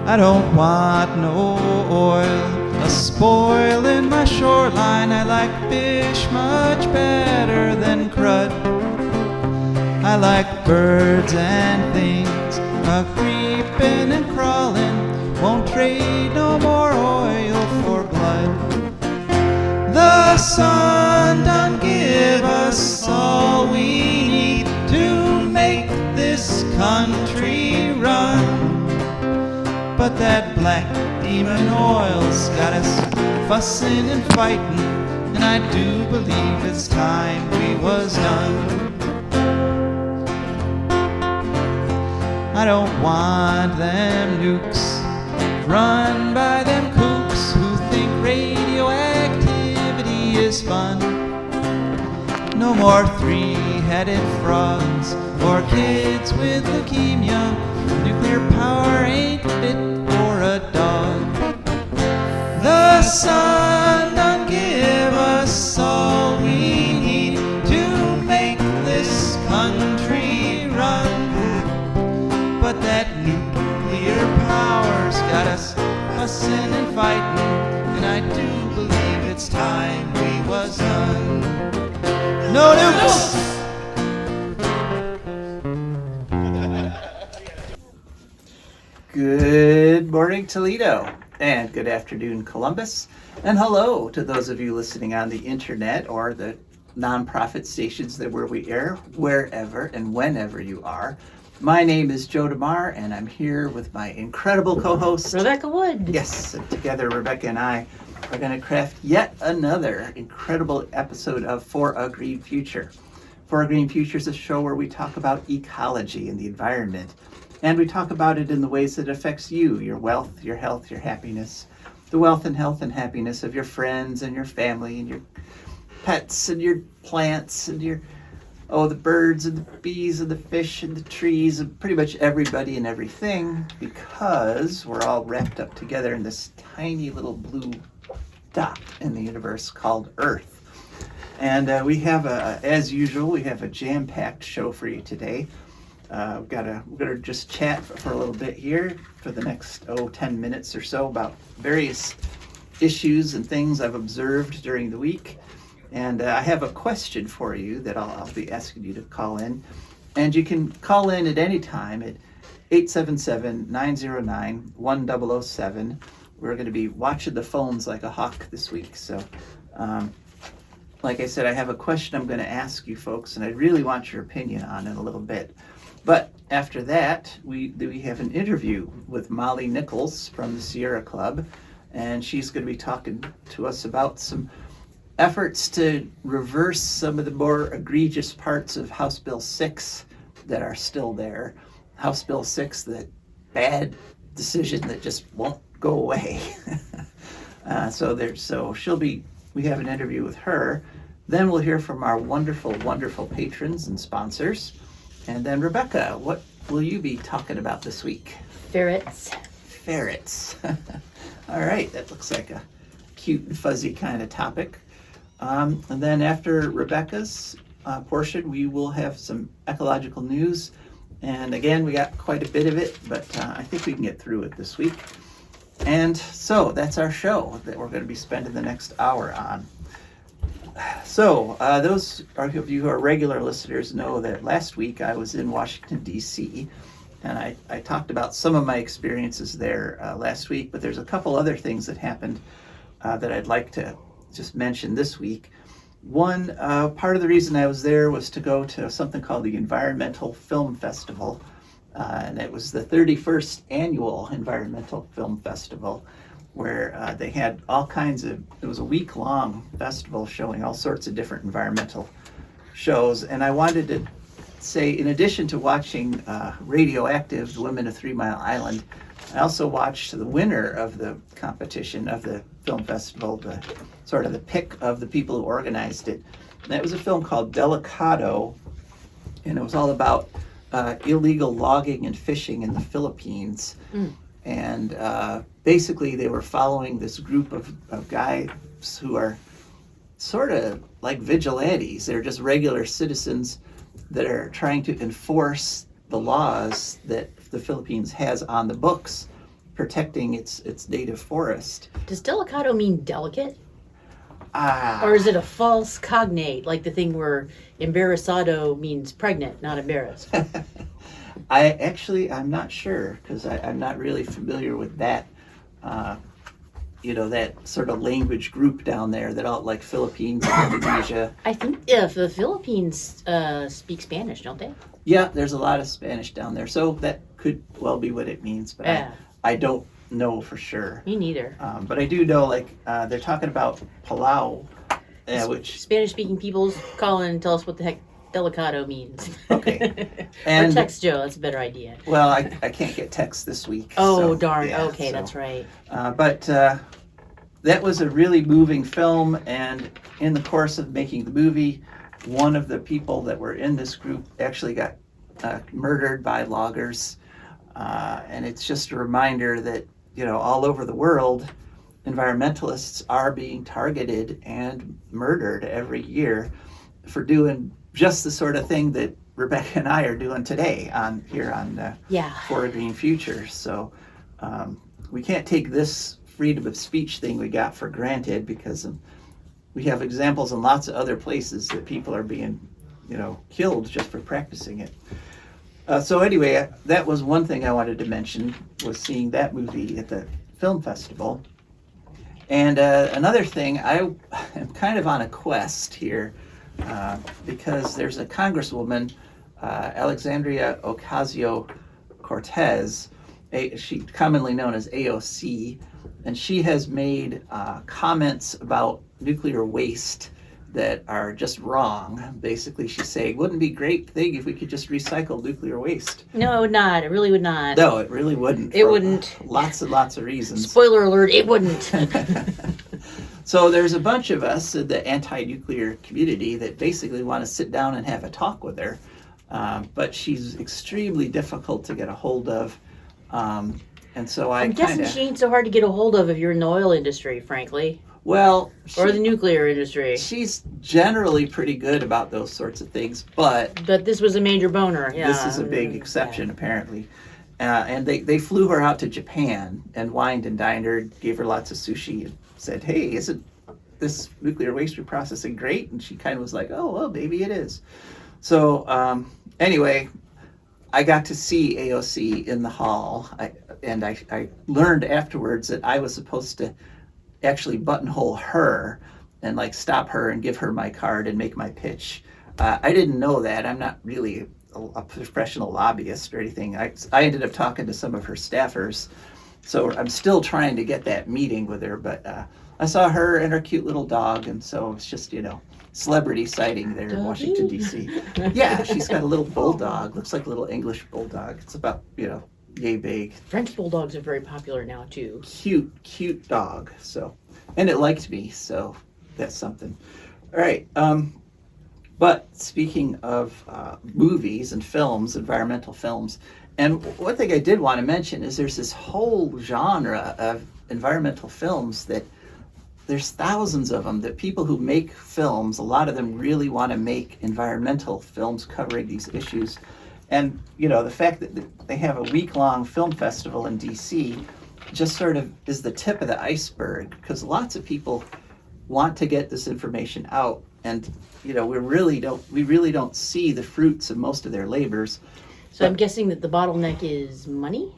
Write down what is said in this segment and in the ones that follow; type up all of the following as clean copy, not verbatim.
I don't want no oil a-spoiling my shoreline. I like fish much better than crud. I like birds and things a-creeping and crawling. Won't trade no more oil for blood. The sun done give us all we need to make this country run. But that black demon oil's got us fussing and fighting, and I do believe it's time we was done. I don't want them nukes run by them kooks who think radioactivity is fun. No more three-headed frogs or kids with leukemia. Nuclear power ain't fit for a dog. The sun done give us all we need to make this country run. But that nuclear power's got us fussing and fighting, and I do believe it's time we was done. No nukes! Good morning, Toledo, and good afternoon, Columbus, and hello to those of you listening on the internet or the nonprofit stations that where we air, wherever and whenever you are. My name is Joe DeMare, and I'm here with my incredible co-host, Rebecca Wood. Yes, and together Rebecca and I are going to craft yet another incredible episode of For a Green Future. For a Green Future is a show where we talk about ecology and the environment, and we talk about it in the ways that it affects you, your wealth, your health, your happiness, the wealth and health and happiness of your friends and your family and your pets and your plants and your the birds and the bees and the fish and the trees and pretty much everybody and everything, because we're all wrapped up together in this tiny little blue dot in the universe called Earth. And we have, as usual, we have a jam-packed show for you today. We're gonna just chat for a little bit here for the next 10 minutes or so about various issues and things I've observed during the week. And I have a question for you that I'll be asking you to call in. And you can call in at any time at 877-909-1007. We're going to be watching the phones like a hawk this week. So, like I said, I have a question I'm going to ask you folks, and I really want your opinion on it a little bit. But after that, we have an interview with Molly Nichols from the Sierra Club, and she's going to be talking to us about some efforts to reverse some of the more egregious parts of House Bill 6 that are still there. House Bill 6, the bad decision that just won't go away. We have an interview with her. Then we'll hear from our wonderful, wonderful patrons and sponsors. And then Rebecca, what will you be talking about this week? Ferrets. Ferrets. All right, that looks like a cute and fuzzy kind of topic. And then after Rebecca's portion, we will have some ecological news. And again, we got quite a bit of it, but I think we can get through it this week. And so that's our show that we're going to be spending the next hour on. So those of you who are regular listeners know that last week I was in Washington, D.C., and I talked about some of my experiences there last week, but there's a couple other things that happened that I'd like to just mention this week. One, part of the reason I was there was to go to something called the Environmental Film Festival, and it was the 31st annual Environmental Film Festival, where they had all kinds of, it was a week-long festival showing all sorts of different environmental shows. And I wanted to say, in addition to watching Radioactive, The Women of 3 Mile Island, I also watched the winner of the competition of the film festival, the sort of the pick of the people who organized it. And that was a film called Delicado, and it was all about illegal logging and fishing in the Philippines. And basically they were following this group of guys who are sort of like vigilantes. They're just regular citizens that are trying to enforce the laws that the Philippines has on the books protecting its native forest. Does delicado mean delicate? Ah, Or is it a false cognate, like the thing where embarazado means pregnant, not embarrassed? I'm not sure because I'm not really familiar with that. That sort of language group down there that all like Philippines and Indonesia. I think if the Philippines speak Spanish, don't they? Yeah, there's a lot of Spanish down there, so that could well be what it means, but Yeah. I don't know for sure. Me neither. But I do know, they're talking about Palau, which Spanish-speaking peoples call in and tell us what the heck delicado means. Okay. Or And text Joe. That's a better idea. well, I can't get text this week. Oh, so, darn. yeah, Okay, so, that's right. But that was a really moving film, and in the course of making the movie, one of the people that were in this group actually got murdered by loggers, and it's just a reminder that all over the world, environmentalists are being targeted and murdered every year for doing just the sort of thing that Rebecca and I are doing today here on For a Green Future. So we can't take this freedom of speech thing we got for granted, because we have examples in lots of other places that people are being killed just for practicing it. So anyway, that was one thing I wanted to mention, was seeing that movie at the film festival. And another thing, I am kind of on a quest here because there's a Congresswoman, Alexandria Ocasio-Cortez, she commonly known as AOC, and she has made comments about nuclear waste that are just wrong. Basically, she's saying, wouldn't it be a great thing if we could just recycle nuclear waste? No, it would not. It really would not. No, it really wouldn't. It wouldn't. Lots and lots of reasons. Spoiler alert, it wouldn't. So there's a bunch of us in the anti-nuclear community that basically want to sit down and have a talk with her. But she's extremely difficult to get a hold of. And so I'm guessing she ain't so hard to get a hold of if you're in the oil industry, frankly. Well, or the nuclear industry. She's generally pretty good about those sorts of things, but this was a major boner. Yeah, this is a big exception, apparently. And they flew her out to Japan and wined and dined her, gave her lots of sushi, and said, "Hey, isn't this nuclear waste reprocessing great?" And she kind of was like, "Oh, well, maybe it is." So anyway, I got to see AOC in the hall, and I learned afterwards that I was supposed to actually buttonhole her and stop her and give her my card and make my pitch. I didn't know that. I'm not really a professional lobbyist or anything. I ended up talking to some of her staffers, so I'm still trying to get that meeting with her. But I saw her and her cute little dog, and so it's just celebrity sighting there in Washington D.C. Yeah, she's got a little bulldog. Looks like a little English bulldog. It's about yay big. French bulldogs are very popular now too. Cute dog. So, and it liked me, so that's something. All right. But speaking of movies and films, environmental films, and one thing I did want to mention is there's this whole genre of environmental films that there's thousands of them, that people who make films, a lot of them really want to make environmental films covering these issues. And, the fact that they have a week-long film festival in D.C. just sort of is the tip of the iceberg, because lots of people want to get this information out. And, we really don't see the fruits of most of their labors. So I'm guessing that the bottleneck is money?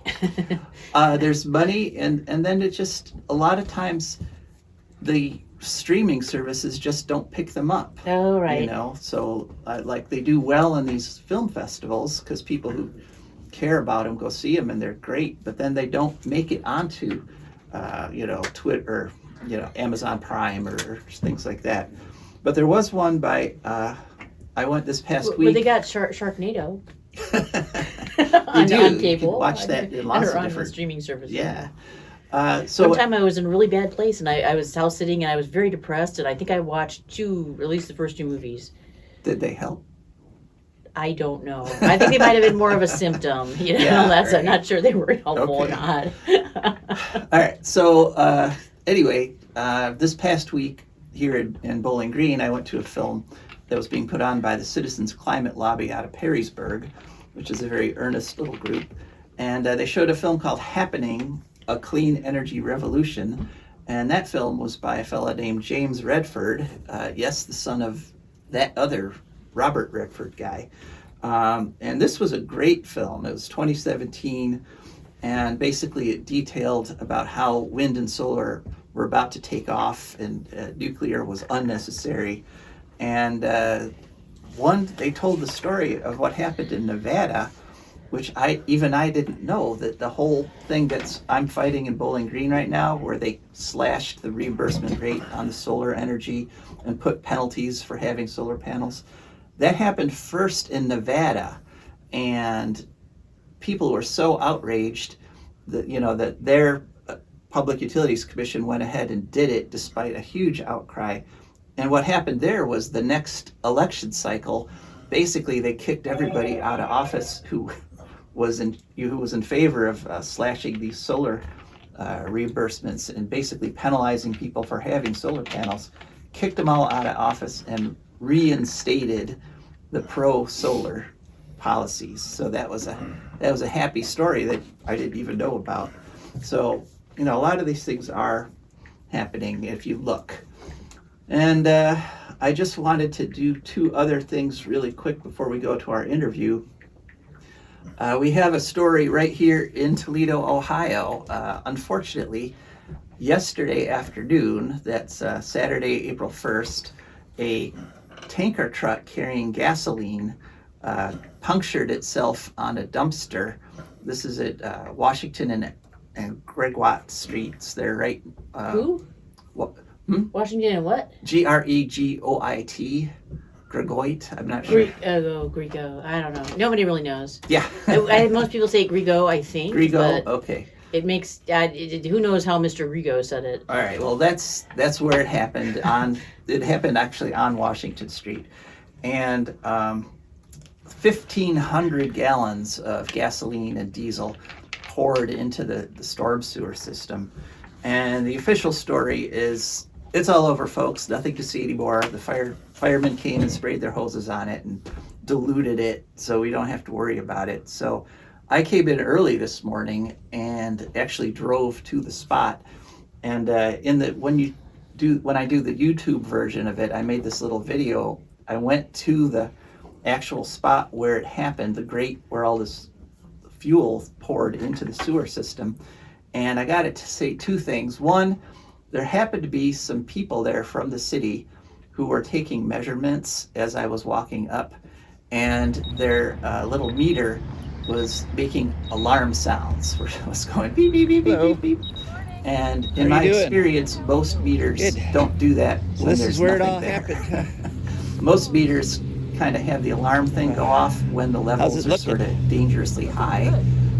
There's money, and then it just, a lot of times, the streaming services just don't pick them up. Oh, right. So they do well in these film festivals because people who care about them go see them and they're great, but then they don't make it onto Twitter or Amazon Prime or things like that. But there was one by I went this past week. Well, they got Sharknado. They do. On cable. You can watch that in lots of different streaming services. Yeah. One time I was in a really bad place, and I was house sitting, and I was very depressed, and I think I watched at least the first two movies. Did they help? I don't know. I think they might have been more of a symptom. I'm not sure they were helpful or not. All right. So anyway, this past week here in Bowling Green, I went to a film that was being put on by the Citizens Climate Lobby out of Perrysburg, which is a very earnest little group. And they showed a film called Happening, A Clean Energy Revolution. And that film was by a fellow named James Redford. Yes, the son of that other Robert Redford guy. And this was a great film. It was 2017, and basically it detailed about how wind and solar were about to take off, and nuclear was unnecessary. And they told the story of what happened in Nevada, which I didn't know, that the whole thing I'm fighting in Bowling Green right now, where they slashed the reimbursement rate on the solar energy and put penalties for having solar panels. That happened first in Nevada, and people were so outraged that their Public Utilities Commission went ahead and did it despite a huge outcry. And what happened there was the next election cycle, basically they kicked everybody out of office who was in favor of slashing these solar reimbursements and basically penalizing people for having solar panels, kicked them all out of office and reinstated the pro-solar policies. So that was a happy story that I didn't even know about. So a lot of these things are happening if you look. And I just wanted to do two other things really quick before we go to our interview. We have a story right here in Toledo, Ohio. Unfortunately, yesterday afternoon, that's Saturday, April 1st, a tanker truck carrying gasoline punctured itself on a dumpster. This is at Washington and Gregoit Streets. They're right. Who? Washington and what? Gregoit. Gregoit. I'm not sure. Grego. I don't know. Nobody really knows. Yeah. Most people say Grego, I think. Grego. Okay. It makes. Who knows how Mr. Grego said it? All right. Well, that's where it happened. It happened actually on Washington Street, and 1,500 gallons of gasoline and diesel poured into the storm sewer system. And the official story is, it's all over, folks. Nothing to see anymore. The firemen came and sprayed their hoses on it and diluted it, so we don't have to worry about it. So I came in early this morning and actually drove to the spot. And when I do the YouTube version of it, I made this little video. I went to the actual spot where it happened, the grate where all this fuel poured into the sewer system. And I got to say two things. One, there happened to be some people there from the city who were taking measurements as I was walking up, and their little meter was making alarm sounds, where it was going beep, beep, beep, beep, beep, beep. And in my experience, most meters don't do that when there's nothing there. Happened. Most meters kind of have the alarm thing go off when the levels are sort of dangerously high.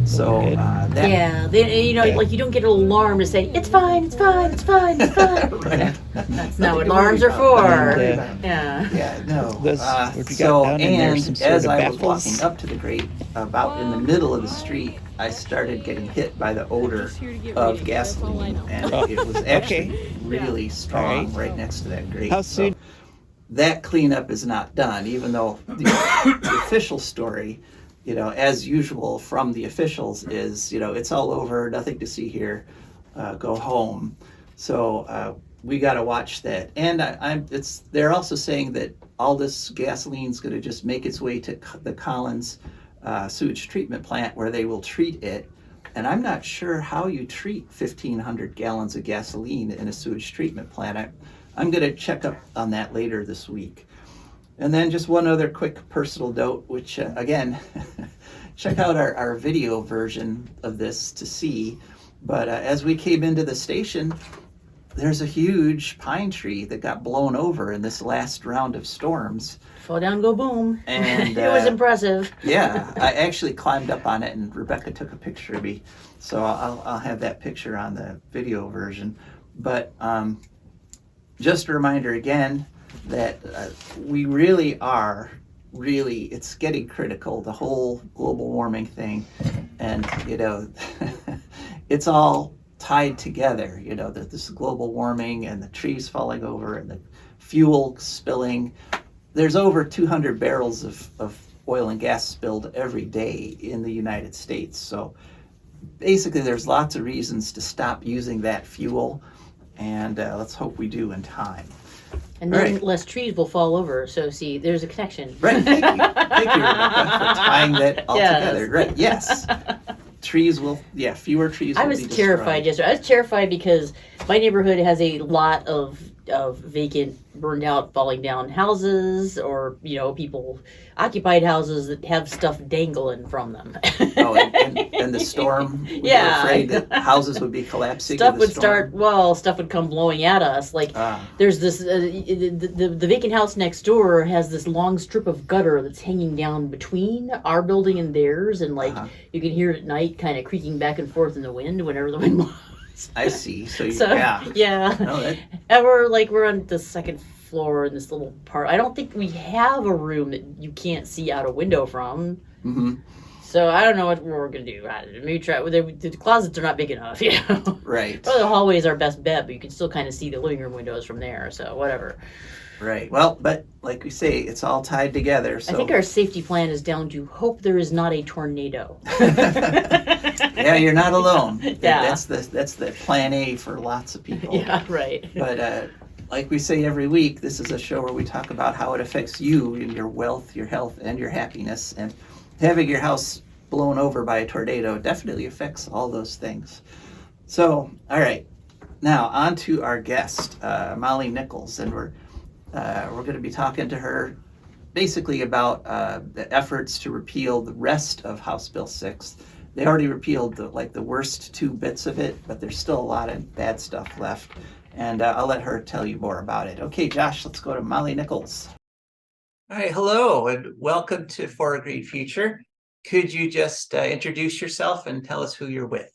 So like you don't get an alarm to say it's fine, it's fine, it's fine, it's fine. Right. That's not what alarms are for. Yeah, no. And as I was walking up to the grate, about in the middle of the street, I started getting hit by the odor of gasoline, and it was actually really strong right next to that grate. How soon? So that cleanup is not done, even though the official story, as usual from the officials, is, it's all over, nothing to see here, go home. So we got to watch that. And they're also saying that all this gasoline's going to just make its way to the Collins sewage treatment plant, where they will treat it. And I'm not sure how you treat 1,500 gallons of gasoline in a sewage treatment plant. I'm going to check up on that later this week. And then just one other quick personal note, which again, check out our video version of this to see. But as we came into the station, there's a huge pine tree that got blown over in this last round of storms. Fall down, go boom. And it was impressive. Yeah, I actually climbed up on it, and Rebecca took a picture of me. So I'll have that picture on the video version. But just a reminder again, that we really are, it's getting critical, the whole global warming thing. And, it's all tied together, this global warming and the trees falling over and the fuel spilling. There's over 200 barrels of oil and gas spilled every day in the United States. So basically there's lots of reasons to stop using that fuel, and let's hope we do in time. And then less trees will fall over. So see, there's a connection. Right. Thank you, Rebecca, for tying that all together. Right. Yes. Trees will, fewer trees will be destroyed. I was terrified yesterday. I was terrified because my neighborhood has a lot of vacant, burned out, falling down houses, or people occupied houses that have stuff dangling from them. And the storm. We were afraid that houses would be collapsing. Stuff would come blowing at us. Like there's this the vacant house next door has this long strip of gutter that's hanging down between our building and theirs, and you can hear it at night, kind of creaking back and forth in the wind whenever the wind blows. I see. So yeah. No, and we're on the second floor in this little part. I don't think we have a room that you can't see out a window from. Mm-hmm. So I don't know what we're gonna do. Maybe try. The closets are not big enough, Right. Probably the hallway is our best bet, but you can still kind of see the living room windows from there. So whatever. Right. Well, but like we say, it's all tied together. So I think our safety plan is down to hope there is not a tornado. Yeah, you're not alone. Yeah. That's the plan A for lots of people. Yeah, right. But like we say every week, this is a show where we talk about how it affects you and your wealth, your health, and your happiness. And having your house blown over by a tornado definitely affects all those things. So, all right. Now, on to our guest, Molly Nichols, and we're going to be talking to her basically about the efforts to repeal the rest of House Bill 6. They already repealed the worst 2 bits of it, but there's still a lot of bad stuff left. And I'll let her tell you more about it. Okay, Josh, let's go to Molly Nichols. All right, hello, and welcome to For a Green Future. Could you just introduce yourself and tell us who you're with?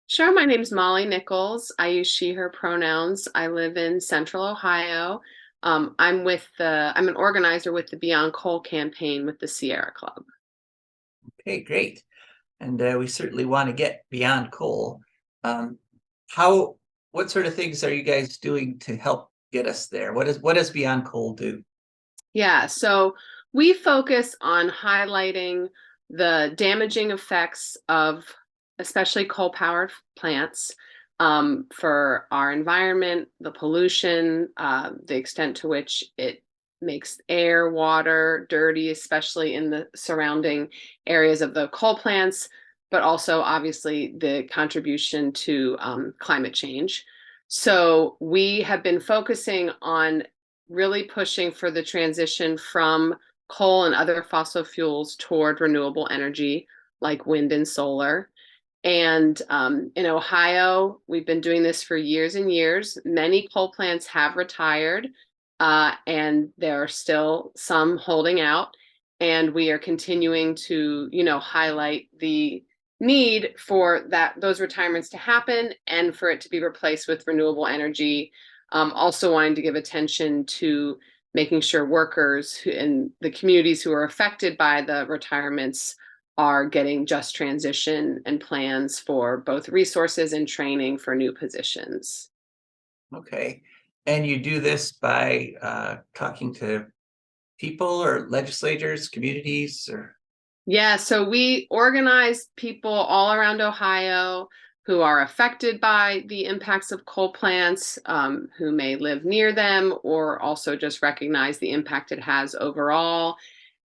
Sure, my name's Molly Nichols. I use she, her pronouns. I live in Central Ohio. I'm an organizer with the Beyond Coal campaign with the Sierra Club. Okay, great. And we certainly want to get beyond coal. What sort of things are you guys doing to help get us there? What does Beyond Coal do? Yeah, so we focus on highlighting the damaging effects of especially coal-powered plants for our environment, the pollution, the extent to which it makes air, water dirty, especially in the surrounding areas of the coal plants, but also obviously the contribution to climate change. So we have been focusing on really pushing for the transition from coal and other fossil fuels toward renewable energy like wind and solar. And in Ohio, we've been doing this for years and years. Many coal plants have retired, and there are still some holding out. And we are continuing to, highlight the need for those retirements to happen and for it to be replaced with renewable energy. Also wanting to give attention to making sure workers in the communities who are affected by the retirements are getting just transition and plans for both resources and training for new positions. Okay. And you do this by talking to people or legislators, communities, or? Yeah, so we organize people all around Ohio who are affected by the impacts of coal plants, who may live near them, or also just recognize the impact it has overall.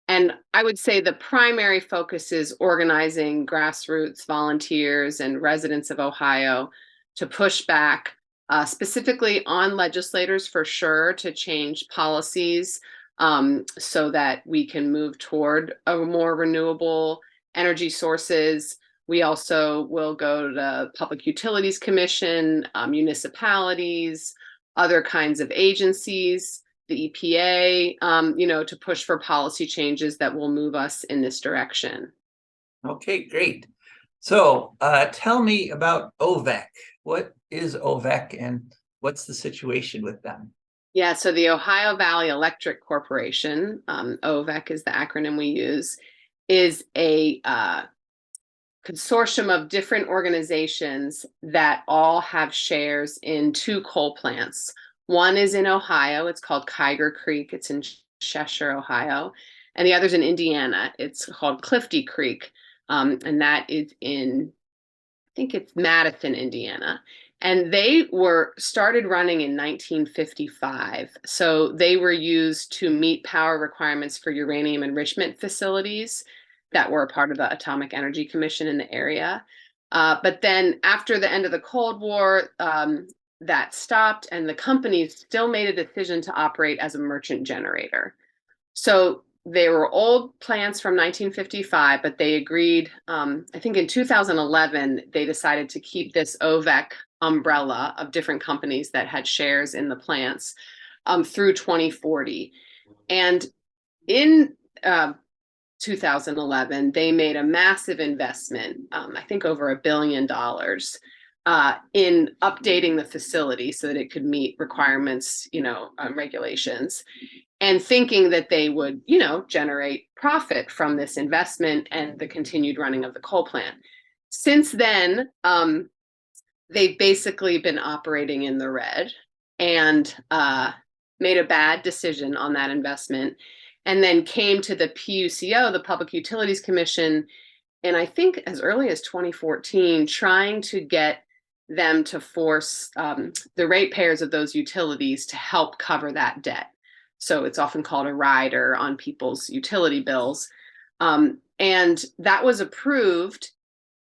And I would say the primary focus is organizing grassroots volunteers and residents of Ohio to push back specifically on legislators for sure to change policies so that we can move toward a more renewable energy sources. We also will go to the Public Utilities Commission, municipalities, other kinds of agencies, the EPA, to push for policy changes that will move us in this direction. Okay, great. So tell me about OVEC. What is OVEC and what's the situation with them? Yeah, so the Ohio Valley Electric Corporation, OVEC is the acronym we use, is a consortium of different organizations that all have shares in 2 coal plants. One is in Ohio. It's called Kyger Creek. It's in Cheshire, Ohio. And the other's in Indiana. It's called Clifty Creek. and that is in, I think it's Madison, Indiana. And they were started running in 1955. So they were used to meet power requirements for uranium enrichment facilities that were a part of the Atomic Energy Commission in the area. But then after the end of the Cold War, that stopped, and the company still made a decision to operate as a merchant generator. So they were old plants from 1955, but they agreed, I think in 2011, they decided to keep this OVEC umbrella of different companies that had shares in the plants through 2040. And in 2011, they made a massive investment, I think over $1 billion, in updating the facility so that it could meet requirements, regulations, and thinking that they would, generate profit from this investment and the continued running of the coal plant. Since then, they've basically been operating in the red and made a bad decision on that investment, and then came to the PUCO, the Public Utilities Commission, and I think as early as 2014, trying to get them to force the ratepayers of those utilities to help cover that debt. So it's often called a rider on people's utility bills. And that was approved.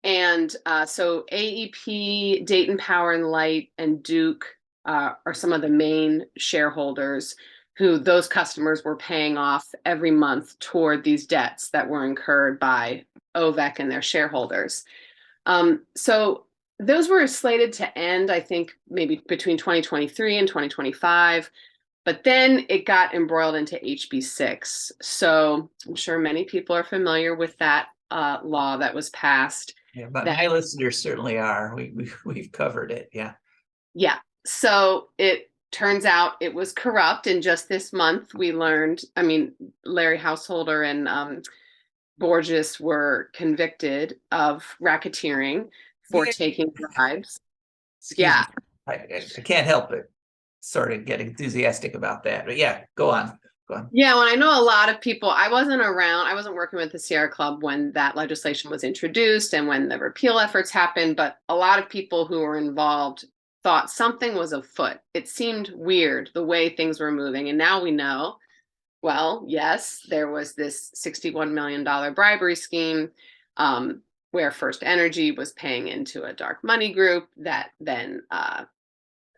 And so AEP, Dayton Power and Light, and Duke are some of the main shareholders who those customers were paying off every month toward these debts that were incurred by OVEC and their shareholders. So those were slated to end, I think, maybe between 2023 and 2025. But then it got embroiled into HB6. So I'm sure many people are familiar with that law that was passed. Yeah, but my listeners certainly are. We've covered it. Yeah. Yeah. So it turns out it was corrupt. And just this month, we learned, Larry Householder and Borges were convicted of racketeering for taking bribes. Excuse me. I can't help it. Sort of get enthusiastic about that, but yeah, go on. Yeah, well, I know a lot of people, I wasn't working with the Sierra Club when that legislation was introduced and when the repeal efforts happened, but a lot of people who were involved thought something was afoot. It seemed weird the way things were moving, and now we know, well, yes, there was this $61 million bribery scheme where First Energy was paying into a dark money group that then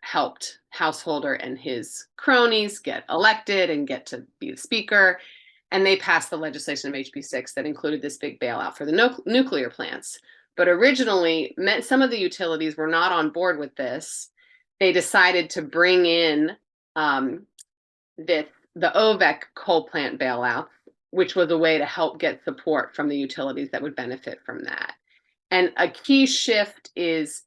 helped Householder and his cronies get elected and get to be the speaker. And they passed the legislation of HB6 that included this big bailout for the nuclear plants. But originally, some of the utilities were not on board with this. They decided to bring in the OVEC coal plant bailout, which was a way to help get support from the utilities that would benefit from that. And a key shift is,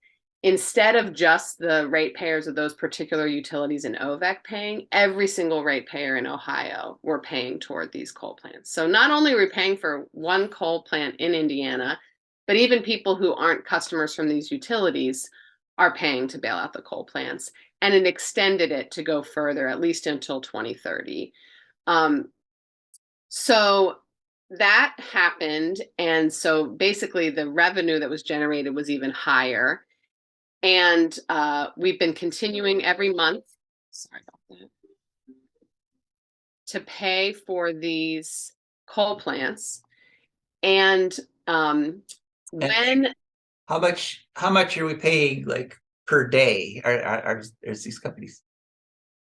instead of just the ratepayers of those particular utilities in OVEC paying, every single ratepayer in Ohio were paying toward these coal plants. So not only are we paying for one coal plant in Indiana, but even people who aren't customers from these utilities are paying to bail out the coal plants. And it extended it to go further, at least until 2030. So that happened. And so basically the revenue that was generated was even higher. And we've been continuing every month, sorry about that, to pay for these coal plants. And when how much are we paying, like, per day are these companies?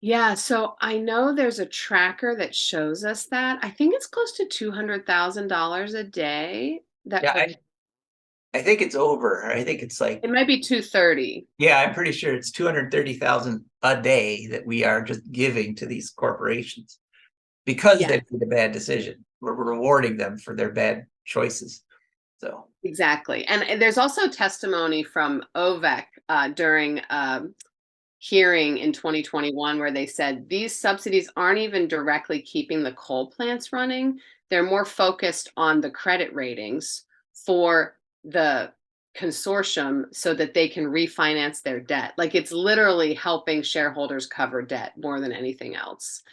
Yeah, so I know there's a tracker that shows us that. I think it's close to $200,000 a day. I think it's over. I think it's like, it might be 230. Yeah, I'm pretty sure it's 230,000 a day that we are just giving to these corporations because they made a bad decision. We're rewarding them for their bad choices. So exactly. And there's also testimony from OVEC during hearing in 2021 where they said these subsidies aren't even directly keeping the coal plants running. They're more focused on the credit ratings for the consortium so that they can refinance their debt. Like, it's literally helping shareholders cover debt more than anything else.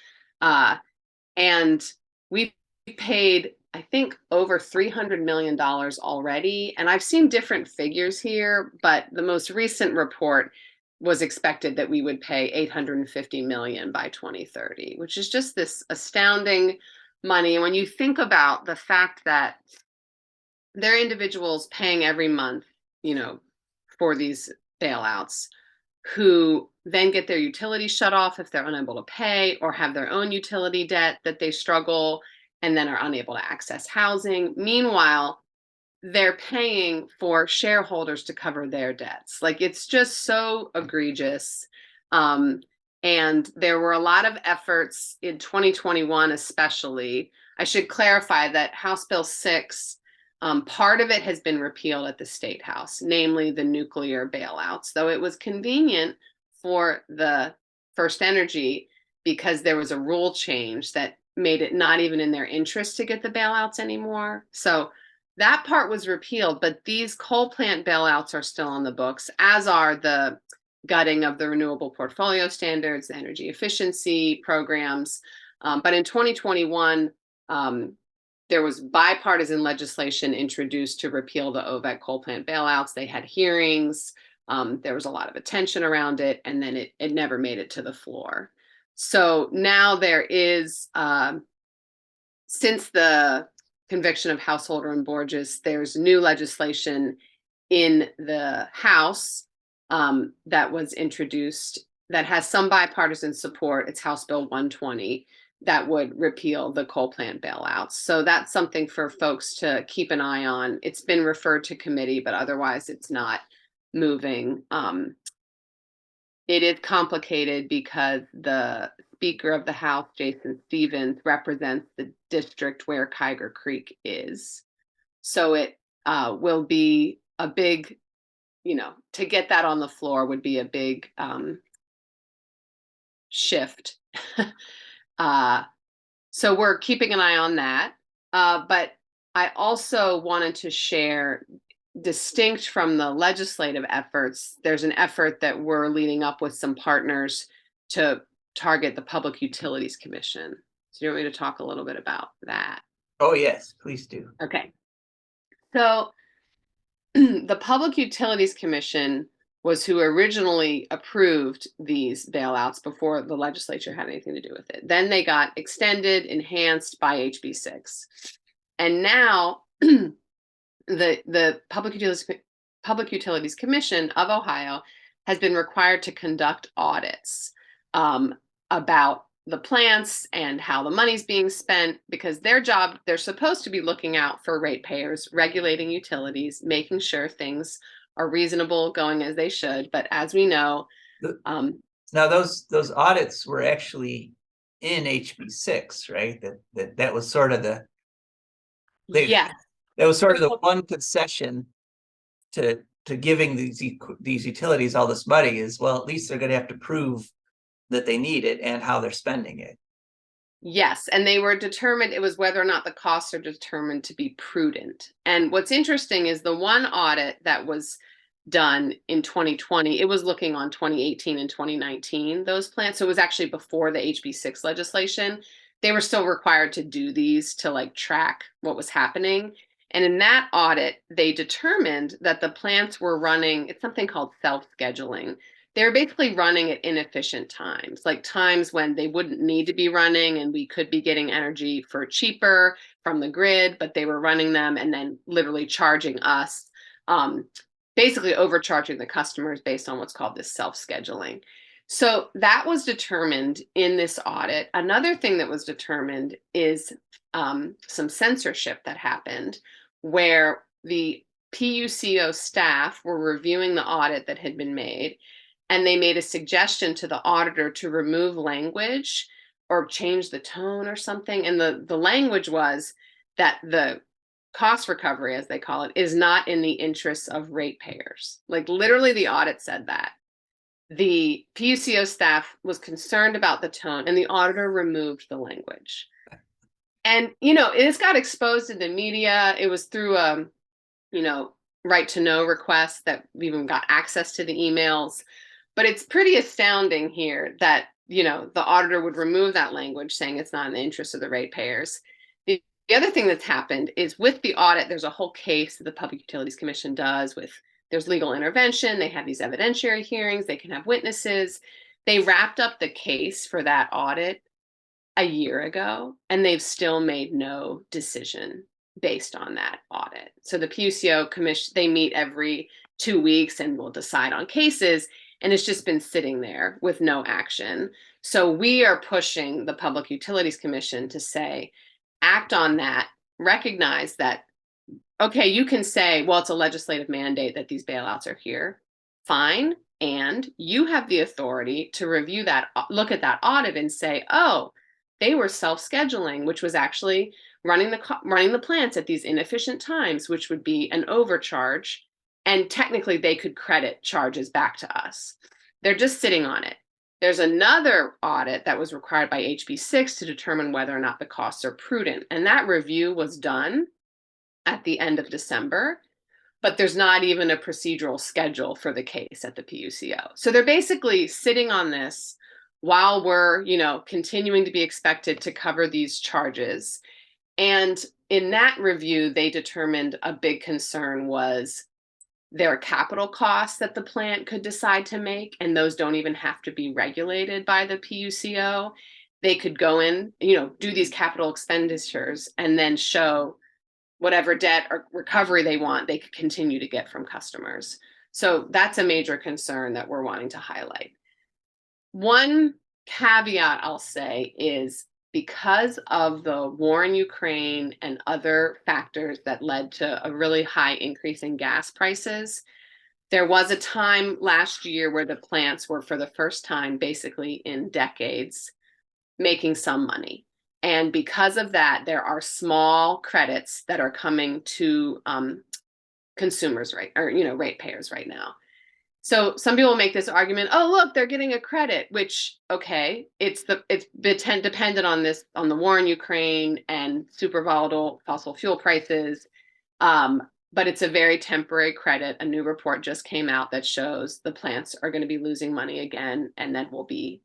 And we paid I think over $300 million already. And I've seen different figures here, but the most recent report was expected that we would pay $850 million by 2030, which is just this astounding money. And when you think about the fact that there are individuals paying every month, for these bailouts, who then get their utilities shut off if they're unable to pay, or have their own utility debt that they struggle and then are unable to access housing. Meanwhile, they're paying for shareholders to cover their debts. Like, it's just so egregious. And there were a lot of efforts in 2021, especially. I should clarify that House Bill 6, part of it has been repealed at the State House, namely the nuclear bailouts, though it was convenient for the First Energy because there was a rule change that made it not even in their interest to get the bailouts anymore. So that part was repealed, but these coal plant bailouts are still on the books, as are the gutting of the renewable portfolio standards, the energy efficiency programs. But in 2021, there was bipartisan legislation introduced to repeal the OVEC coal plant bailouts. They had hearings. There was a lot of attention around it, and then it never made it to the floor. So now there is, since the conviction of Householder and Borges, there's new legislation in the House that was introduced that has some bipartisan support. It's House Bill 120 that would repeal the coal plant bailouts. So that's something for folks to keep an eye on. It's been referred to committee, but otherwise it's not moving. It is complicated because the Speaker of the House, Jason Stevens, represents the district where Kyger Creek is. So it will be a big, to get that on the floor would be a big shift. So we're keeping an eye on that. But I also wanted to share, distinct from the legislative efforts, there's an effort that we're leading up with some partners to target the Public Utilities Commission. So you want me to talk a little bit about that? Oh, yes, please do. Okay. So the Public Utilities Commission was who originally approved these bailouts before the legislature had anything to do with it. Then they got extended, enhanced by HB 6. And now the Public Utilities Commission of Ohio has been required to conduct audits about the plants and how the money's being spent, because their job, they're supposed to be looking out for ratepayers, regulating utilities, making sure things are reasonable, going as they should. But as we know, now those audits were actually in HB 6, right? That was sort of the yes. That was sort of the one concession to giving these utilities all this money is, well, at least they're going to have to prove that they need it and how they're spending it. Yes, and they were determined, it was whether or not the costs are determined to be prudent. And what's interesting is the one audit that was done in 2020, it was looking on 2018 and 2019, those plants. So it was actually before the HB 6 legislation. They were still required to do these to track what was happening. And in that audit, they determined that the plants were running, it's something called self-scheduling. They're basically running at inefficient times, like times when they wouldn't need to be running and we could be getting energy for cheaper from the grid, but they were running them and then literally charging us, basically overcharging the customers based on what's called this self-scheduling. So that was determined in this audit. Another thing that was determined is some censorship that happened where the PUCO staff were reviewing the audit that had been made, and they made a suggestion to the auditor to remove language or change the tone or something. And the language was that the cost recovery, as they call it, is not in the interests of ratepayers. Like, literally, the audit said that. The PUCO staff was concerned about the tone, and the auditor removed the language. And, it got exposed in the media. It was through a, right to know request that we even got access to the emails. But it's pretty astounding here that, the auditor would remove that language saying it's not in the interest of the ratepayers. The The other thing that's happened is with the audit, there's a whole case that the Public Utilities Commission does there's legal intervention, they have these evidentiary hearings, they can have witnesses. They wrapped up the case for that audit a year ago, and they've still made no decision based on that audit. So the PUCO commission, they meet every 2 weeks and will decide on cases, and it's just been sitting there with no action. So we are pushing the Public Utilities Commission to say, act on that, recognize that, okay, you can say, well, it's a legislative mandate that these bailouts are here. Fine. And you have the authority to review that, look at that audit and say, oh, they were self-scheduling, which was actually running the plants at these inefficient times, which would be an overcharge. And technically they could credit charges back to us. They're just sitting on it. There's another audit that was required by HB6 to determine whether or not the costs are prudent. And that review was done at the end of December, but there's not even a procedural schedule for the case at the PUCO. So they're basically sitting on this while we're, continuing to be expected to cover these charges. And in that review, they determined a big concern was there are capital costs that the plant could decide to make, and those don't even have to be regulated by the PUCO. They could go in, do these capital expenditures and then show whatever debt or recovery they want, they could continue to get from customers. So that's a major concern that we're wanting to highlight. One caveat I'll say is because of the war in Ukraine and other factors that led to a really high increase in gas prices, there was a time last year where the plants were, for the first time, basically in decades, making some money. And because of that, there are small credits that are coming to consumers, right, or ratepayers right now. So some people make this argument, oh, look, they're getting a credit, which, okay, it's dependent on the war in Ukraine and super volatile fossil fuel prices. But it's a very temporary credit. A new report just came out that shows the plants are going to be losing money again, and then we'll be,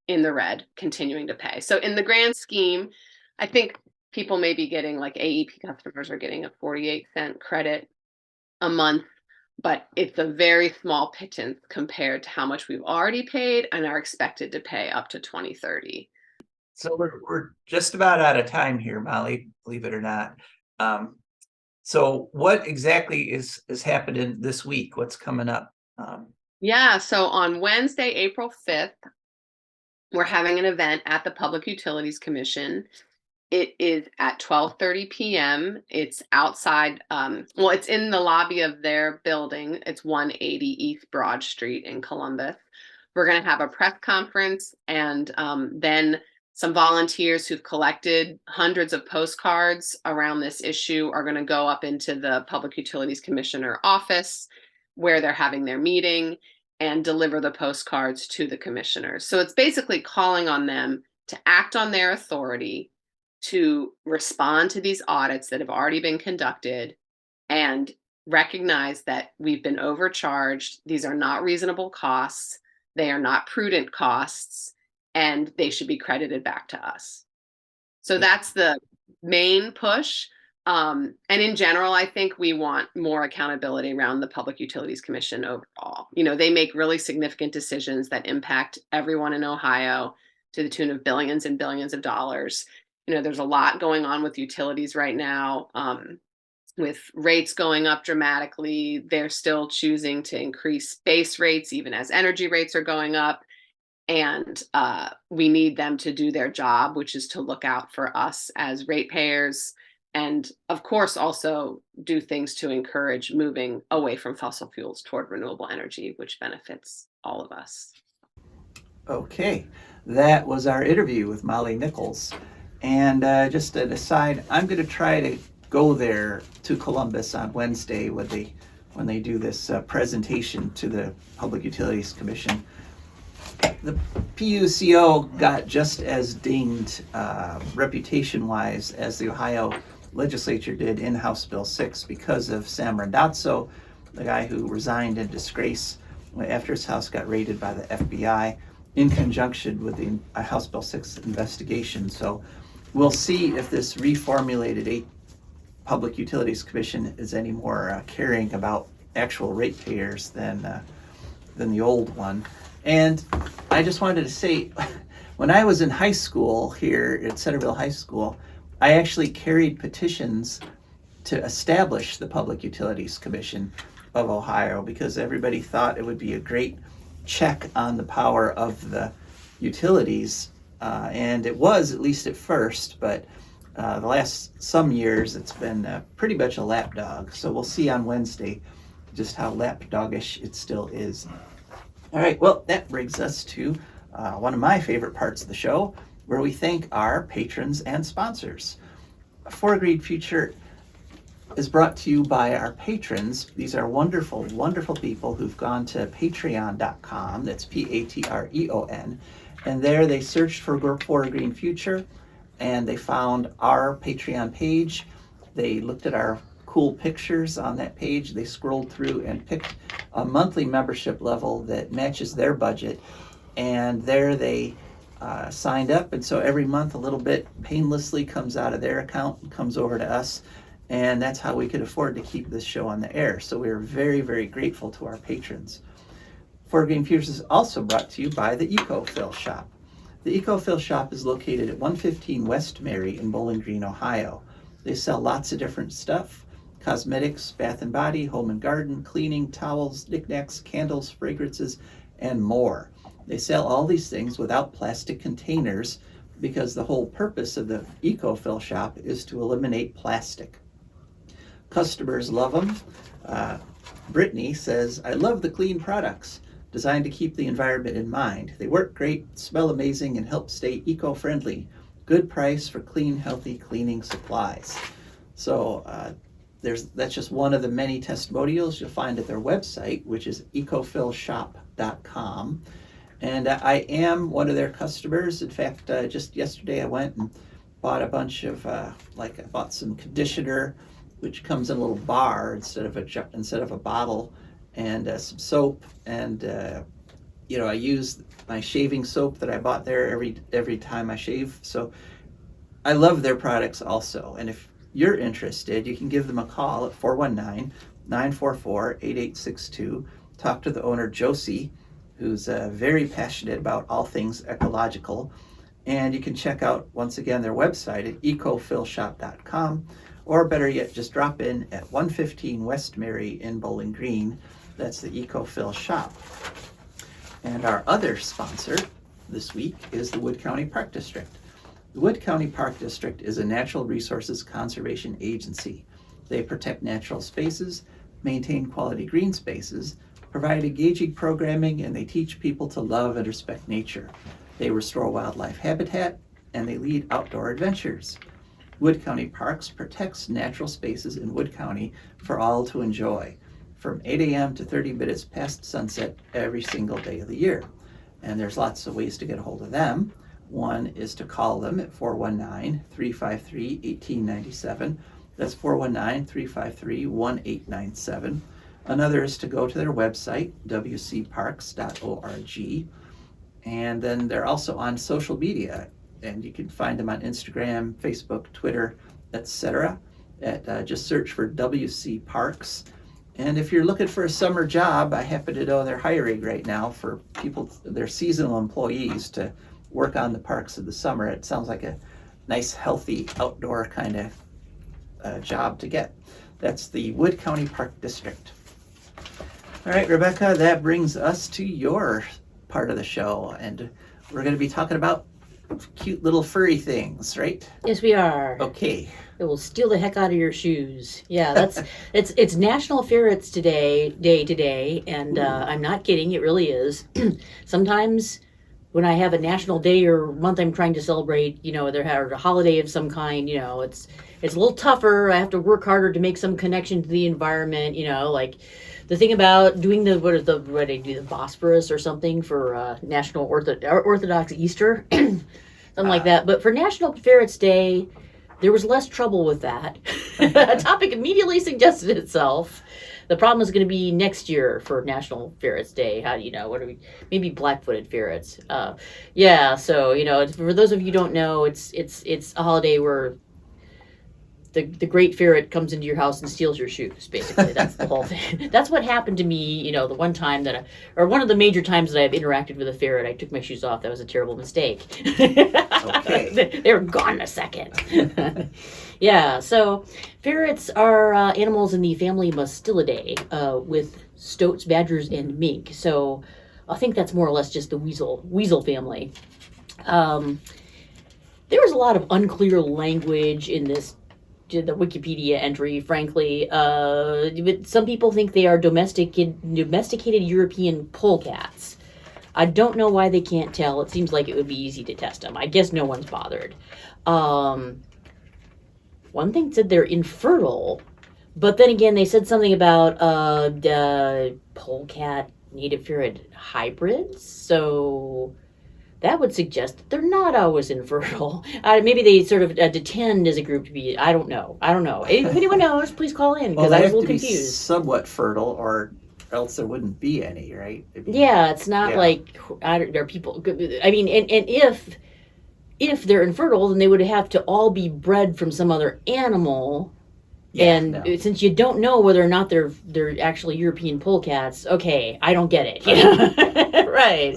in the red, continuing to pay. So in the grand scheme, I think people may be getting, like AEP customers are getting a 48-cent credit a month, but it's a very small pittance compared to how much we've already paid and are expected to pay up to 2030. So we're just about out of time here, Molly, believe it or not. So what exactly is happening this week? What's coming up? Yeah, so on Wednesday, April 5th, we're having an event at the Public Utilities Commission. It is at 12:30 p.m. It's outside, it's in the lobby of their building. It's 180 East Broad Street in Columbus. We're going to have a press conference, and then some volunteers who've collected hundreds of postcards around this issue are going to go up into the Public Utilities Commissioner office where they're having their meeting and deliver the postcards to the commissioners. So it's basically calling on them to act on their authority to respond to these audits that have already been conducted and recognize that we've been overcharged. These are not reasonable costs. They are not prudent costs, and they should be credited back to us. So that's the main push. And in general, I think we want more accountability around the Public Utilities Commission overall. They make really significant decisions that impact everyone in Ohio to the tune of billions and billions of dollars. There's a lot going on with utilities right now, with rates going up dramatically. They're still choosing to increase base rates, even as energy rates are going up. And we need them to do their job, which is to look out for us as ratepayers. And of course, also do things to encourage moving away from fossil fuels toward renewable energy, which benefits all of us. Okay, that was our interview with Molly Nichols. And just an aside, I'm going to try to go there to Columbus on Wednesday when they do this presentation to the Public Utilities Commission. The PUCO got just as dinged reputation-wise as the Ohio legislature did in House Bill 6 because of Sam Randazzo, the guy who resigned in disgrace after his house got raided by the FBI in conjunction with the House Bill 6 investigation. So we'll see if this reformulated Public Utilities Commission is any more caring about actual ratepayers than the old one. And I just wanted to say, when I was in high school here at Centerville High School, I actually carried petitions to establish the Public Utilities Commission of Ohio because everybody thought it would be a great check on the power of the utilities. And it was, at least at first, but the last some years it's been pretty much a lapdog. So we'll see on Wednesday just how lapdogish it still is. All right, well, that brings us to one of my favorite parts of the show, where we thank our patrons and sponsors. For a Green Future is brought to you by our patrons. These are wonderful, wonderful people who've gone to patreon.com, that's Patreon, and there they searched for a Green Future, and they found our Patreon page. They looked at our cool pictures on that page. They scrolled through and picked a monthly membership level that matches their budget, and there they signed up, and so every month a little bit painlessly comes out of their account and comes over to us, and that's how we could afford to keep this show on the air. So we're very, very grateful to our patrons. For Green Futures is also brought to you by the Eco-Fill Shop. The Eco-Fill Shop is located at 115 West Mary in Bowling Green, Ohio. They sell lots of different stuff: cosmetics, bath and body, home and garden, cleaning, towels, knickknacks, candles, fragrances, and more. They sell all these things without plastic containers because the whole purpose of the Eco-Fill Shop is to eliminate plastic. Customers love them. Brittany says, "I love the clean products, designed to keep the environment in mind. They work great, smell amazing, and help stay eco-friendly. Good price for clean, healthy cleaning supplies." So that's just one of the many testimonials you'll find at their website, which is ecofillshop.com. And I am one of their customers. In fact, just yesterday I went and bought a bunch of, I bought some conditioner, which comes in a little bar instead of a bottle, and some soap. And I use my shaving soap that I bought there every time I shave. So I love their products also. And if you're interested, you can give them a call at 419-944-8862. Talk to the owner, Josie, who's very passionate about all things ecological. And you can check out, once again, their website at ecofillshop.com, or better yet, just drop in at 115 West Mary in Bowling Green. That's the Eco-Fill Shop. And our other sponsor this week is the Wood County Park District. The Wood County Park District is a natural resources conservation agency. They protect natural spaces, maintain quality green spaces, provide engaging programming, and they teach people to love and respect nature. They restore wildlife habitat, and they lead outdoor adventures. Wood County Parks protects natural spaces in Wood County for all to enjoy, from 8 a.m. to 30 minutes past sunset every single day of the year. And there's lots of ways to get a hold of them. One is to call them at 419-353-1897. That's 419-353-1897. Another is to go to their website, wcparks.org. And then they're also on social media, and you can find them on Instagram, Facebook, Twitter, etc. Just search for WC Parks. And if you're looking for a summer job, I happen to know they're hiring right now for people, their seasonal employees, to work on the parks in the summer. It sounds like a nice, healthy, outdoor kind of job to get. That's the Wood County Park District. All right, Rebecca, that brings us to your part of the show, and we're going to be talking about cute little furry things, right? Yes, we are. Okay. It will steal the heck out of your shoes. Yeah, that's it's National Ferrets Day today, and I'm not kidding. It really is. Sometimes when I have a national day or month I'm trying to celebrate, there a holiday of some kind, it's a little tougher. I have to work harder to make some connection to the environment. Like the thing about doing the Bosphorus or something for National Orthodox Easter, something like that. But for National Ferrets Day, there was less trouble with that. A topic immediately suggested itself. The problem is going to be next year for National Ferrets Day. How do you know? What are we? Maybe black-footed ferrets. Yeah. So for those of you who don't know, it's a holiday where the great ferret comes into your house and steals your shoes. Basically, that's the whole thing. That's what happened to me. The one time or one of the major times that I've interacted with a ferret, I took my shoes off. That was a terrible mistake. Okay. They were gone in a second. Yeah. So ferrets are animals in the family Mustillae, with stoats, badgers, and mink. So I think that's more or less just the weasel family. There was a lot of unclear language in the Wikipedia entry, frankly. But some people think they are domesticated European polecats. I don't know why they can't tell. It seems like it would be easy to test them. I guess no one's bothered. One thing said they're infertile, but then again, they said something about polecat native ferret hybrids. So that would suggest that they're not always infertile. Maybe they sort of tend as a group to be. I don't know. If anyone knows, please call in, because I was a little confused. Somewhat fertile, or else there wouldn't be any, right? Yeah, it's not like there are people. I mean, and if they're infertile, then they would have to all be bred from some other animal. Since you don't know whether or not they're actually European polecats, okay, I don't get it. Right.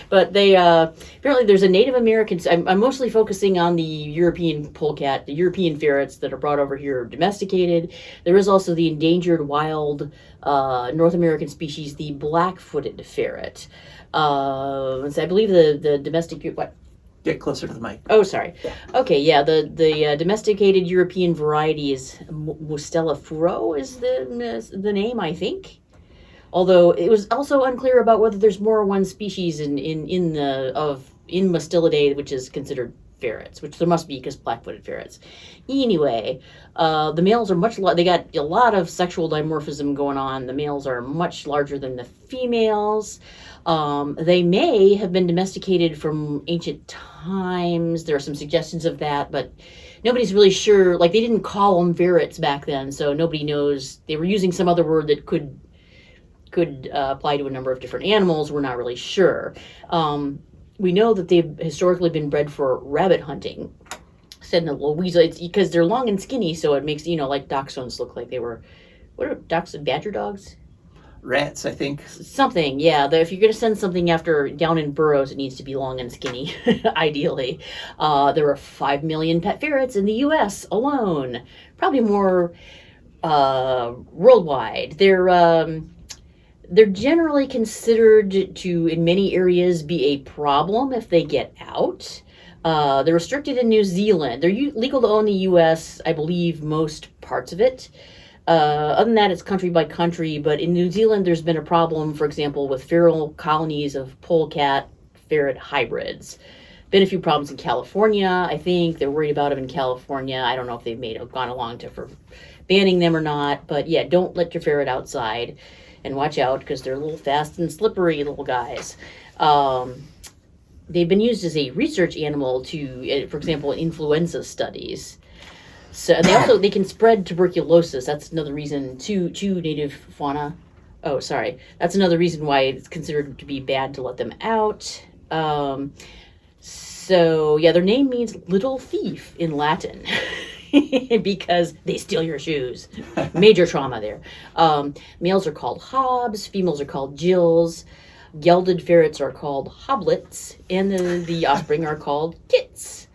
But they apparently there's a Native American. I'm mostly focusing on the European polecat, the European ferrets that are brought over here domesticated. There is also the endangered wild North American species, the black-footed ferret. So I believe the domestic what. Get closer to the mic. Oh, sorry. Yeah. Okay, yeah, the domesticated European variety is Mustela furo is the name, I think. Although it was also unclear about whether there's more than one species in Mustillae, which is considered ferrets, which there must be because black-footed ferrets. Anyway, the males are they got a lot of sexual dimorphism going on. The males are much larger than the females. They may have been domesticated from ancient times. There are some suggestions of that, but nobody's really sure. Like, they didn't call them ferrets back then, so nobody knows. They were using some other word that could apply to a number of different animals. We're not really sure. We know that they've historically been bred for rabbit hunting. Said in a little weasel, it's because they're long and skinny, so it makes, like dachshunds look like they were, what are dachshunds, badger dogs? Rats, I think. Something, yeah. If you're going to send something down in burrows, it needs to be long and skinny, ideally. There are 5 million pet ferrets in the U.S. alone. Probably more worldwide. They're generally considered to, in many areas, be a problem if they get out. They're restricted in New Zealand. They're legal to own the U.S., I believe, most parts of it. Other than that, it's country by country, but in New Zealand, there's been a problem, for example, with feral colonies of polecat ferret hybrids. Been a few problems in California, I think. They're worried about them in California. I don't know if they've gone along for banning them or not, but yeah, don't let your ferret outside. And watch out, because they're a little fast and slippery little guys. They've been used as a research animal for example, influenza studies. So and they can spread tuberculosis. That's another reason to native fauna. Oh, sorry. That's another reason why it's considered to be bad to let them out. So yeah, their name means little thief in Latin. Because they steal your shoes. Major trauma there. Males are called hobs, females are called gills, gelded ferrets are called hoblets, and the offspring are called kits.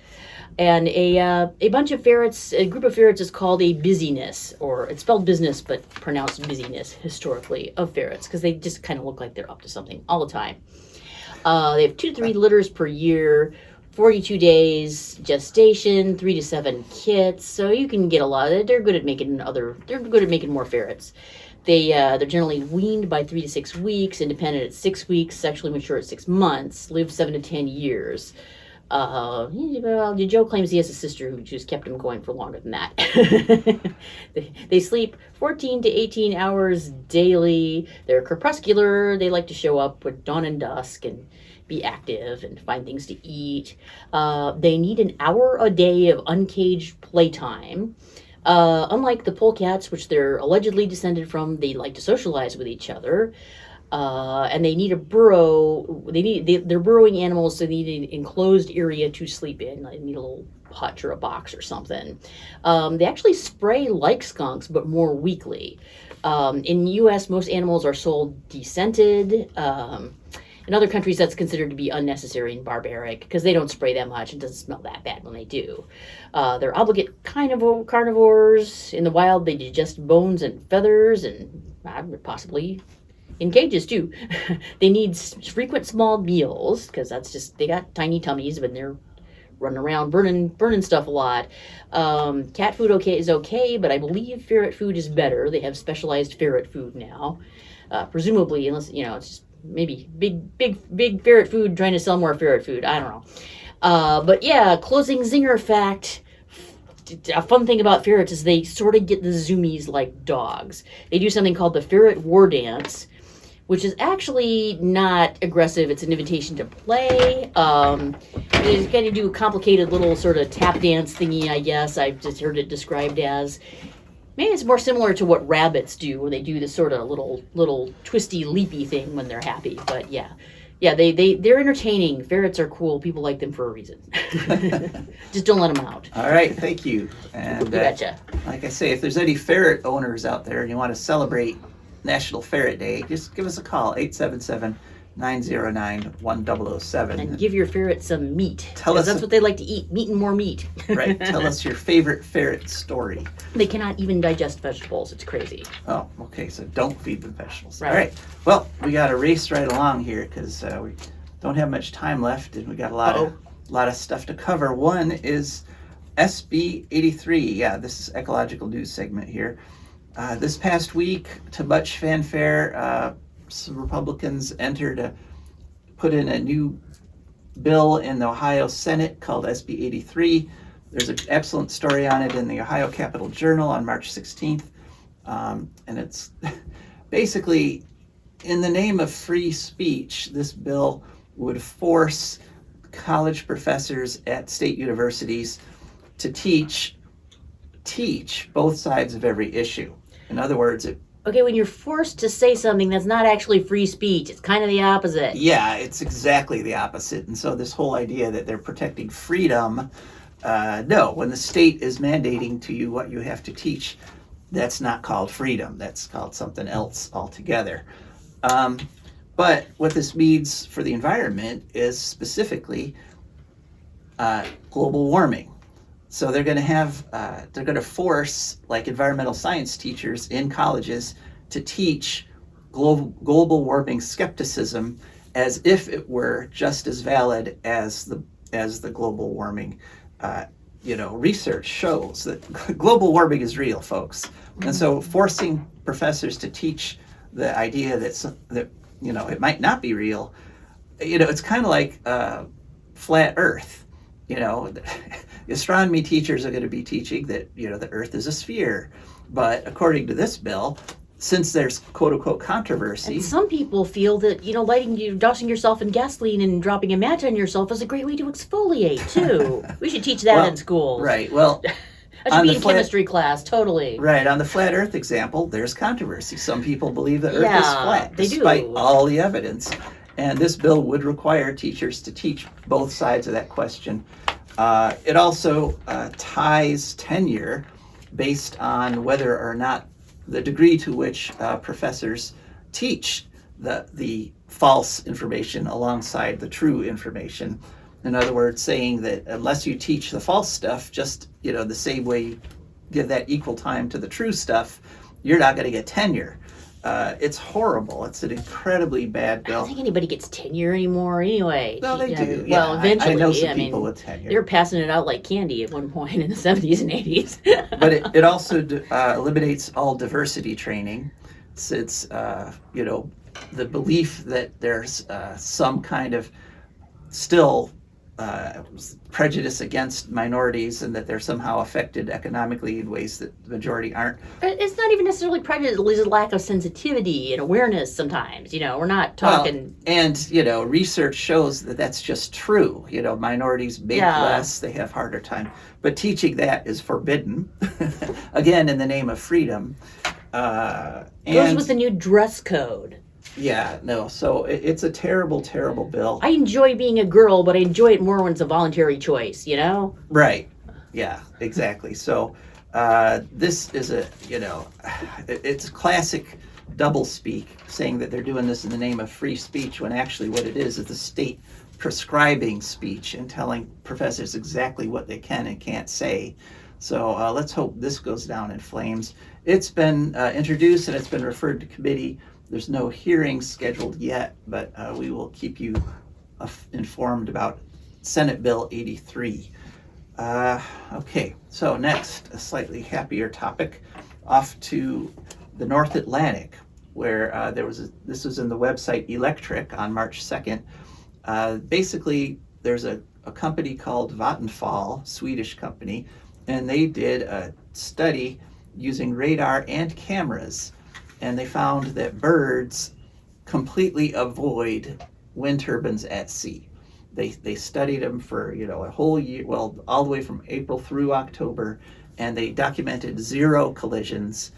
And a bunch of ferrets, a group of ferrets is called a busyness, or it's spelled business but pronounced busyness historically, of ferrets, because they just kind of look like they're up to something all the time. They have 2 to 3 litters per year. 42 days gestation, 3 to 7 kits, so you can get a lot. They're good at making more ferrets. They're generally weaned by 3 to 6 weeks, independent at 6 weeks, sexually mature at 6 months, live 7 to 10 years. Joe claims he has a sister who just kept him going for longer than that. They sleep 14 to 18 hours daily. They're crepuscular. They like to show up with dawn and dusk and be active and find things to eat. They need an hour a day of uncaged playtime. Unlike the polecats, which they're allegedly descended from, they like to socialize with each other. And they need a burrow. They're burrowing animals, so they need an enclosed area to sleep in. They need a little hutch or a box or something. They actually spray like skunks, but more weakly. In the U.S., most animals are sold descented. In other countries, that's considered to be unnecessary and barbaric because they don't spray that much. It doesn't smell that bad when they do. They're obligate carnivores. In the wild, they digest bones and feathers and possibly in cages too. They need frequent small meals because that's just, they got tiny tummies when they're running around burning stuff a lot. Cat food is okay, but I believe ferret food is better. They have specialized ferret food now. Presumably, unless, it's just maybe big ferret food trying to sell more ferret food. I don't know. But yeah, closing zinger fact. A fun thing about ferrets is they sort of get the zoomies like dogs. They do something called the ferret war dance, which is actually not aggressive. It's an invitation to play. They kind of do a complicated little sort of tap dance thingy, I guess. I've just heard it described as. Maybe it's more similar to what rabbits do, where they do this sort of little twisty, leapy thing when they're happy. But yeah, they're entertaining. Ferrets are cool. People like them for a reason. Just don't let them out. All right, thank you. And You betcha. like I say, if there's any ferret owners out there and you want to celebrate National Ferret Day, just give us a call, 877-909-1007. And give your ferret some meat. Tell 'cause us that's what they like to eat. Meat and more meat. Right, tell us your favorite ferret story. They cannot even digest vegetables. It's crazy. Oh, okay, so don't feed them vegetables. Right. All right, well, we got to race right along here because we don't have much time left and we got a lot of stuff to cover. One is SB 83. Yeah, this is Ecological News segment here. This past week, to much fanfare, some Republicans put in a new bill in the Ohio Senate called SB 83. There's an excellent story on it in the Ohio Capitol Journal on March 16th. And it's basically, in the name of free speech, this bill would force college professors at state universities to teach both sides of every issue. In other words, Okay, when you're forced to say something that's not actually free speech, it's kind of the opposite. yeah, it's exactly the opposite. And so this whole idea that they're protecting freedom, no, when the state is mandating to you what you have to teach, that's not called freedom. That's called something else altogether. But what this means for the environment is specifically global warming. So they're going to force like environmental science teachers in colleges to teach global warming skepticism as if it were just as valid as the global warming research shows that global warming is real, folks. And so forcing professors to teach the idea that it might not be real, it's kind of like flat Earth. Astronomy teachers are going to be teaching that the Earth is a sphere, but according to this bill, since there's quote unquote controversy, And some people feel that dousing yourself in gasoline and dropping a match on yourself is a great way to exfoliate too. We should teach that in schools. right? Well, That should be in chemistry class, totally. right on the flat Earth example, there's controversy. Some people believe the Earth is Yeah, flat, they do. despite all the evidence. And this bill would require teachers to teach both sides of that question. It also ties tenure based on whether or not the degree to which professors teach the false information alongside the true information. In other words, saying that unless you teach the false stuff, just the same way you give that equal time to the true stuff, you're not going to get tenure. It's horrible. It's an incredibly bad I bill. don't think anybody gets tenure anymore anyway. Well, they do. Well, Yeah, eventually. I know some people with tenure. They were passing it out like candy at one point in the 70s and 80s. But it also eliminates all diversity training, since the belief that there's some kind of still prejudice against minorities and that they're somehow affected economically in ways that the majority aren't. It's not even necessarily prejudice, it's a lack of sensitivity and awareness sometimes. We're not talking. Well, and, research shows that that's just true. Minorities make less, they have harder time. But teaching that is forbidden, again, in the name of freedom. Goes with the new dress code. Yeah, no, so it's a terrible, terrible bill. I enjoy being a girl, but I enjoy it more when it's a voluntary choice, Right. Yeah, exactly. So this is it's classic doublespeak, saying that they're doing this in the name of free speech, when actually what it is the state prescribing speech and telling professors exactly what they can and can't say. So let's hope this goes down in flames. It's been introduced and it's been referred to committee. There's no hearing scheduled yet, but we will keep you informed about Senate Bill 83. Okay, so next, a slightly happier topic, off to the North Atlantic, where this was in the website Electric on March 2nd. Basically, there's a company called Vattenfall, Swedish company, and they did a study using radar and cameras. And they found that birds completely avoid wind turbines at sea. They studied them for a whole year, well, all the way from April through October, and they documented 0 collisions.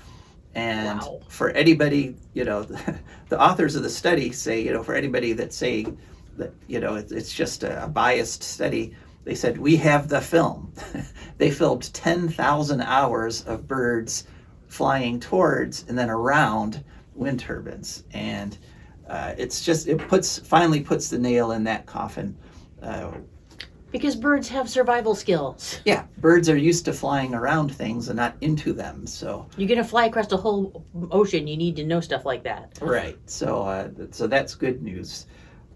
And wow. For anybody, the authors of the study say, for anybody that's saying that it's just a biased study, they said, we have the film. They filmed 10,000 hours of birds flying towards and then around wind turbines, and finally puts the nail in that coffin. Because birds have survival skills. Yeah, birds are used to flying around things and not into them. So you're gonna fly across the whole ocean. You need to know stuff like that. Right. So that's good news.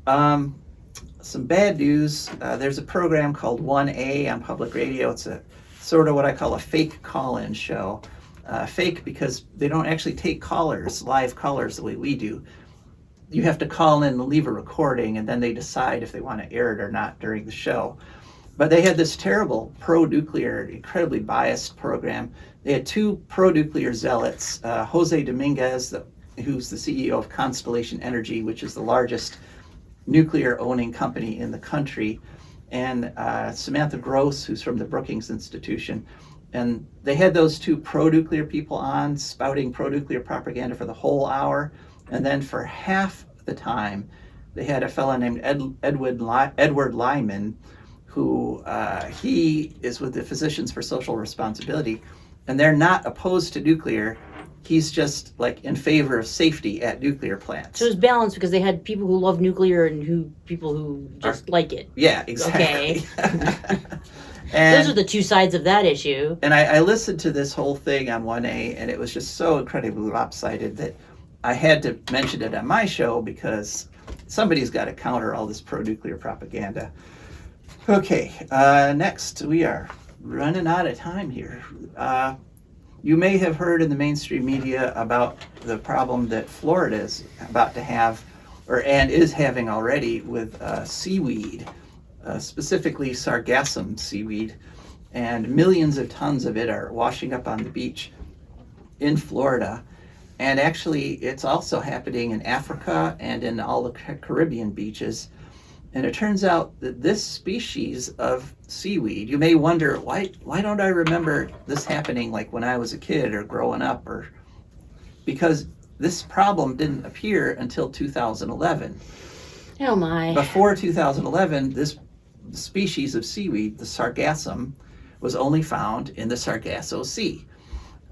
Some bad news. There's a program called 1A on public radio. It's a sort of what I call a fake call-in show. Fake because they don't actually take live callers the way we do. You have to call in and leave a recording, and then they decide if they want to air it or not during the show. But they had this terrible pro-nuclear, incredibly biased program. They had 2 pro-nuclear zealots, Jose Dominguez, who's the CEO of Constellation Energy, which is the largest nuclear-owning company in the country, and Samantha Gross, who's from the Brookings Institution. And they had those 2 pro-nuclear people on, spouting pro-nuclear propaganda for the whole hour. And then for half the time, they had a fellow named Edward Lyman, who he is with the Physicians for Social Responsibility. And they're not opposed to nuclear. He's just in favor of safety at nuclear plants. So it's balanced because they had people who love nuclear and people who just like it. Yeah, exactly. Okay. And, those are the 2 sides of that issue. And I listened to this whole thing on 1A, and it was just so incredibly lopsided that I had to mention it on my show because somebody's got to counter all this pro-nuclear propaganda. Okay, next, we are running out of time here. You may have heard in the mainstream media about the problem that Florida is about to have, and is having already, with seaweed. Specifically sargassum seaweed, and millions of tons of it are washing up on the beach in Florida. And actually, it's also happening in Africa and in all the Caribbean beaches. And it turns out that this species of seaweed, you may wonder, why don't I remember this happening when I was a kid or growing up? Because this problem didn't appear until 2011. Oh my. Before 2011, this species of seaweed, the sargassum, was only found in the Sargasso Sea,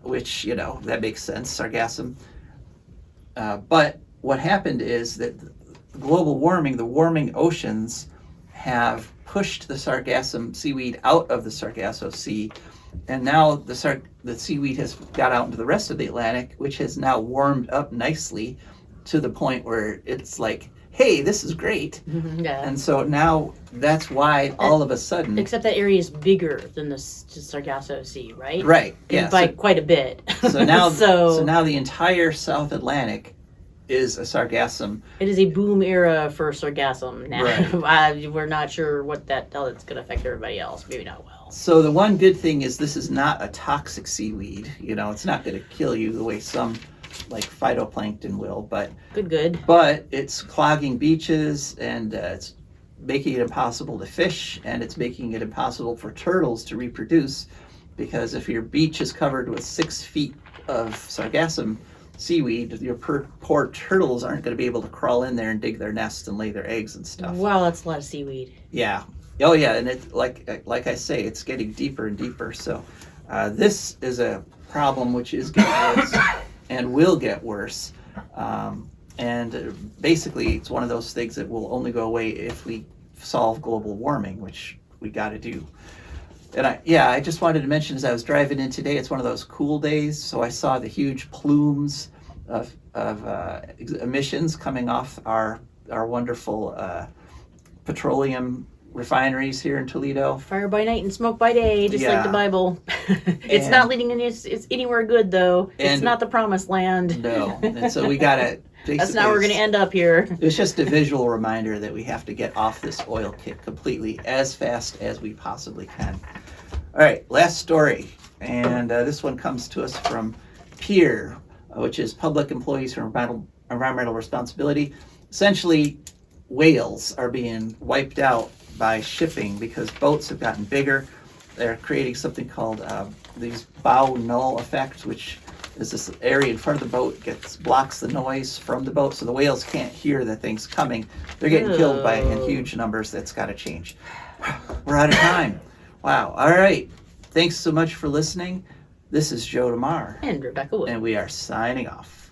which, that makes sense, sargassum. But what happened is that global warming, the warming oceans, have pushed the sargassum seaweed out of the Sargasso Sea, and now the seaweed has got out into the rest of the Atlantic, which has now warmed up nicely to the point where it's hey, this is great. Yeah. And so now that's why all of a sudden... Except that area is bigger than the Sargasso Sea, right? Right, yeah. By quite a bit. So now the entire South Atlantic is a sargassum. It is a boom era for sargassum now. Right. We're not sure how that's going to affect everybody else. Maybe not well. So the one good thing is this is not a toxic seaweed. You know, it's not going to kill you the way some like phytoplankton will, but it's clogging beaches, and it's making it impossible to fish, and it's making it impossible for turtles to reproduce, because if your beach is covered with 6 feet of sargassum seaweed, your poor turtles aren't going to be able to crawl in there and dig their nests and lay their eggs and stuff. Wow, that's a lot of seaweed. Yeah. Oh yeah, and it's like I say, it's getting deeper and deeper. So this is a problem which is getting worse and will get worse. And basically, it's one of those things that will only go away if we solve global warming, which we got to do. And I just wanted to mention, as I was driving in today, it's one of those cool days, so I saw the huge plumes of emissions coming off our wonderful petroleum refineries here in Toledo. Fire by night and smoke by day, just like the Bible. It's not leading it's anywhere good, though. It's not the promised land. No, and so we gotta. That's not where we're going to end up here. It's just a visual reminder that we have to get off this oil kick completely as fast as we possibly can. All right, last story. And this one comes to us from PEER, which is Public Employees for Environmental Responsibility. Essentially, whales are being wiped out by shipping because boats have gotten bigger. They're creating something called these bow null effects, which is this area in front of the boat blocks the noise from the boat, so the whales can't hear the things coming. They're getting killed in huge numbers. That's got to change. We're out of time. Wow. All right. Thanks so much for listening. This is Joe DeMare. And Rebecca Wood. And we are signing off.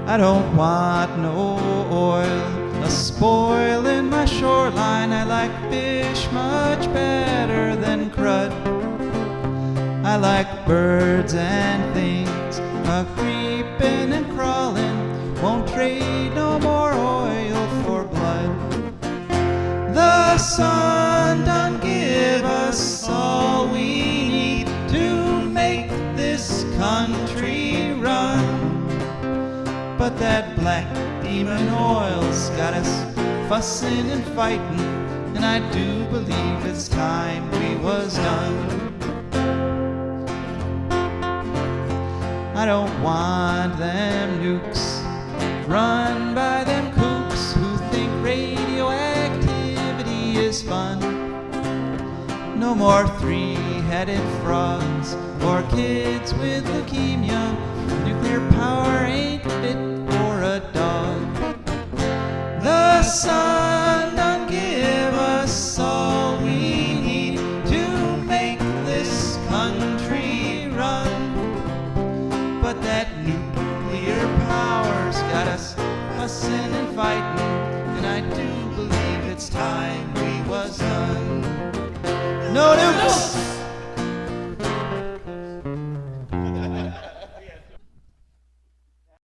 I don't want no oil spoiling my shoreline. I like fish much better than crud. I like birds and things creeping and crawling. Won't trade no more oil for blood. The sun done give us all we need to make this country run. But that black demon oil's got us fussing and fighting, and I do believe it's time we was done. I don't want them nukes run by them kooks who think radioactivity is fun. No more 3-headed frogs or kids with leukemia. Nuclear power ain't fit for a dog. The sun done give us all we need to make this country run. But that nuclear power's got us fussing and fighting, and I do believe it's time we was done. No nukes!